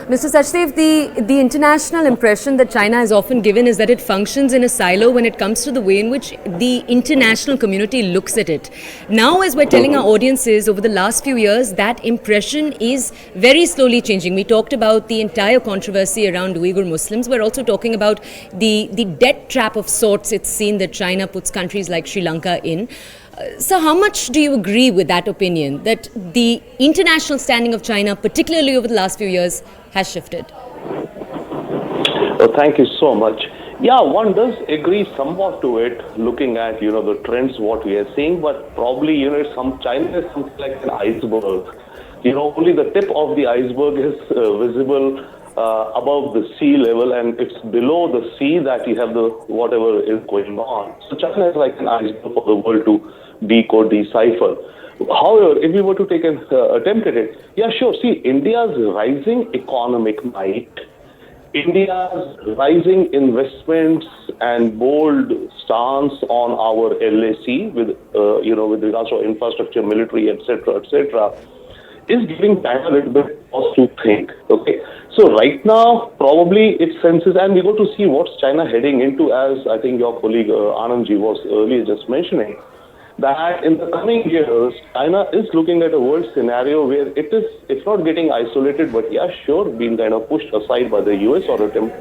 Mr. Sachdev, the international impression that China is often given is that it functions in a silo when it comes to the way in which the international community looks at it. Now, as we're telling our audiences over the last few years, that impression is very slowly changing. We talked about the entire controversy around Uyghur Muslims. We're also talking about the debt trap of sorts it's seen that China puts countries like Sri Lanka in. So how much do you agree with that opinion, that the international standing of China, particularly over the last few years, has shifted? Well, thank you so much. Yeah, one does agree somewhat to it, looking at, the trends, what we are seeing, but probably, China is something like an iceberg. Only the tip of the iceberg is visible above the sea level, and it's below the sea that you have the whatever is going on. So China is like an iceberg for the world to decode, decipher. However, if we were to take an attempt at it, yeah, sure. See, India's rising economic might, India's rising investments and bold stance on our LAC with, with regards to infrastructure, military, etc., is giving China a little bit pause to think. Okay, so right now, probably it senses, and we go to see what's China heading into, as I think your colleague Anandji was earlier just mentioning, that in the coming years, China is looking at a world scenario where it's not getting isolated, but yeah, sure, being kind of pushed aside by the US or attempt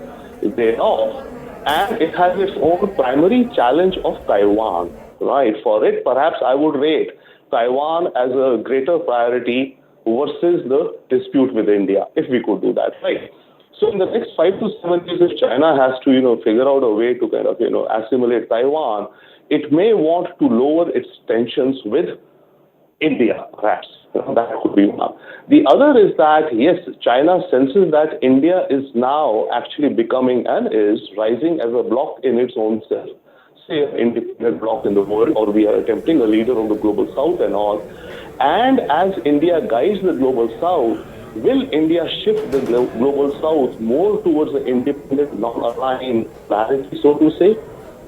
thereof. And it has its own primary challenge of Taiwan, right? For it, perhaps I would rate Taiwan as a greater priority versus the dispute with India, if we could do that, right? So in the next 5 to 7 years, if China has to, figure out a way to kind of, assimilate Taiwan, it may want to lower its tensions with India, perhaps. That could be one. The other is that, yes, China senses that India is now actually becoming and is rising as a bloc in its own self. Say, an independent bloc in the world, or we are attempting a leader of the global south and all. And as India guides the global south, will India shift the global south more towards the independent, non-aligned clarity, so to say?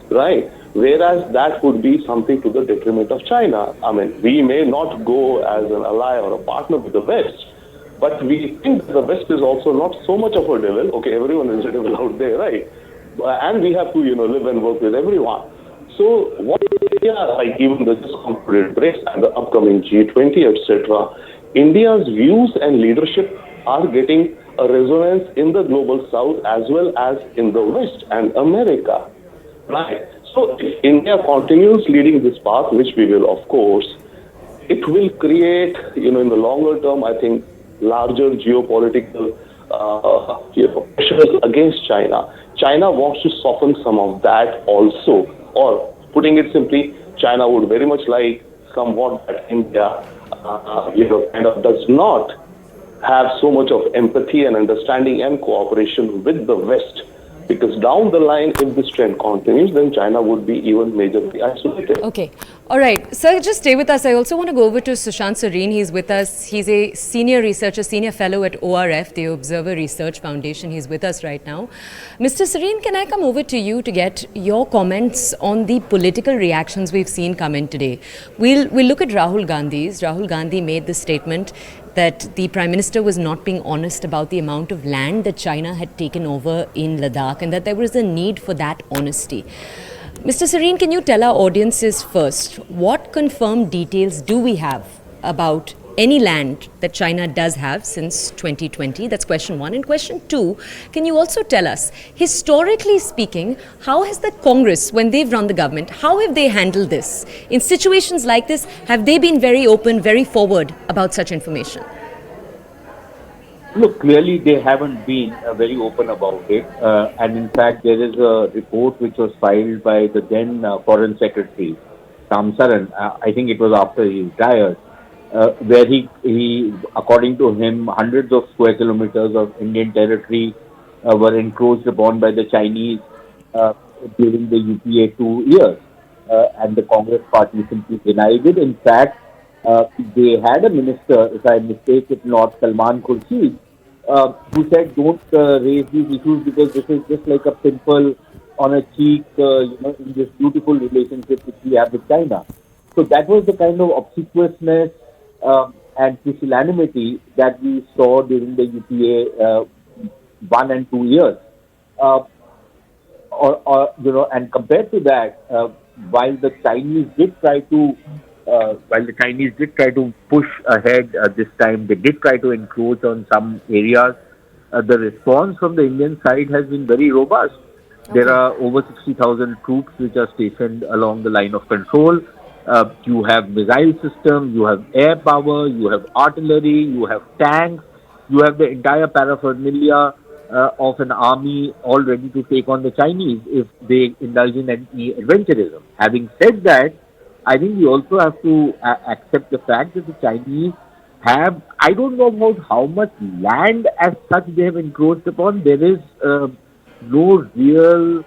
Right? Whereas that would be something to the detriment of China. I mean, we may not go as an ally or a partner with the West, but we think that the West is also not so much of a devil. Okay, everyone is a devil out there, right? And we have to, live and work with everyone. So what India, like even the just concluded BRICS and the upcoming G20, etc., India's views and leadership are getting a resonance in the global south as well as in the West and America, right? So if India continues leading this path, which we will, of course, it will create, in the longer term, I think, larger geopolitical pressures against China. China wants to soften some of that also, or putting it simply, China would very much like somewhat that India, kind of does not have so much of empathy and understanding and cooperation with the West. Because down the line, if this trend continues, then China would be even majorly isolated. Okay. All right. Sir, just stay with us. I also want to go over to Sushant Sareen. He's with us. He's a senior researcher, senior fellow at ORF, the Observer Research Foundation. He's with us right now. Mr. Sareen, can I come over to you to get your comments on the political reactions we've seen come in today? We'll look at Rahul Gandhi's. Rahul Gandhi made the statement that the Prime Minister was not being honest about the amount of land that China had taken over in Ladakh, and that there was a need for that honesty. Mr. Sareen, can you tell our audiences first, what confirmed details do we have about any land that China does have since 2020? That's question one. And question two, can you also tell us, historically speaking, how has the Congress, when they've run the government, how have they handled this? In situations like this, have they been very open, very forward about such information? Look, clearly they haven't been very open about it. And in fact, there is a report which was filed by the then Foreign Secretary, Samsaran. I think it was after he retired. Where he, according to him, hundreds of square kilometers of Indian territory were encroached upon by the Chinese during the UPA 2 years. And the Congress party simply denied it. In fact, they had a minister, if I mistake it not, Salman Khurshid, who said, don't raise these issues because this is just like a pimple on a cheek, in this beautiful relationship which we have with China. So that was the kind of obsequiousness and pusillanimity that we saw during the UPA 1 and 2 years. Uh, and compared to that, while the Chinese did try to, push ahead this time, they did try to encroach on some areas. The response from the Indian side has been very robust. There Okay. are over 60,000 troops which are stationed along the line of control. You have missile systems, you have air power, you have artillery, you have tanks, you have the entire paraphernalia of an army all ready to take on the Chinese if they indulge in any adventurism. Having said that, I think we also have to accept the fact that the Chinese have, I don't know about how much land as such they have encroached upon. There is no real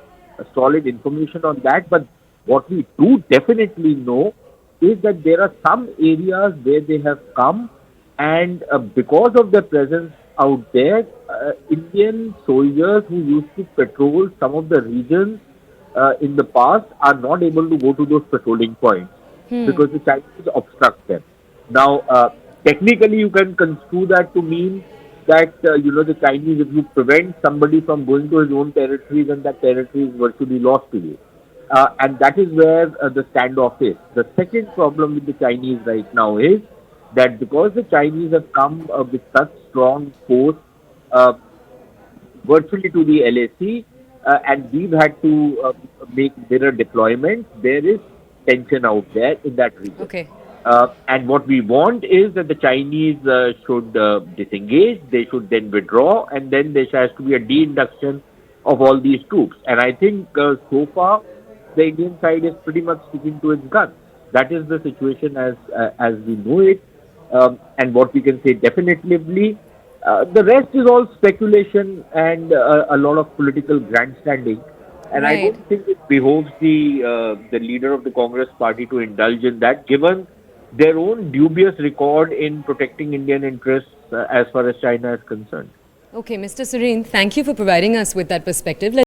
solid information on that, but what we do definitely know is that there are some areas where they have come, and because of their presence out there, Indian soldiers who used to patrol some of the regions in the past are not able to go to those patrolling points because the Chinese obstruct them. Now, technically, you can construe that to mean that the Chinese, if you prevent somebody from going to his own territory, then that territory is virtually lost to you. And that is where the standoff is. The second problem with the Chinese right now is that because the Chinese have come with such strong force uh, virtually to the LAC, and we've had to make mirror deployments, there is tension out there in that region. Okay. And what we want is that the Chinese should disengage, they should then withdraw, and then there has to be a de-induction of all these troops. And I think so far, the Indian side is pretty much sticking to its guns. That is the situation as we know it. And what we can say definitively, the rest is all speculation and a lot of political grandstanding. And I Right. don't think it behoves the leader of the Congress party to indulge in that, given their own dubious record in protecting Indian interests as far as China is concerned. Okay, Mr. Sareen, thank you for providing us with that perspective.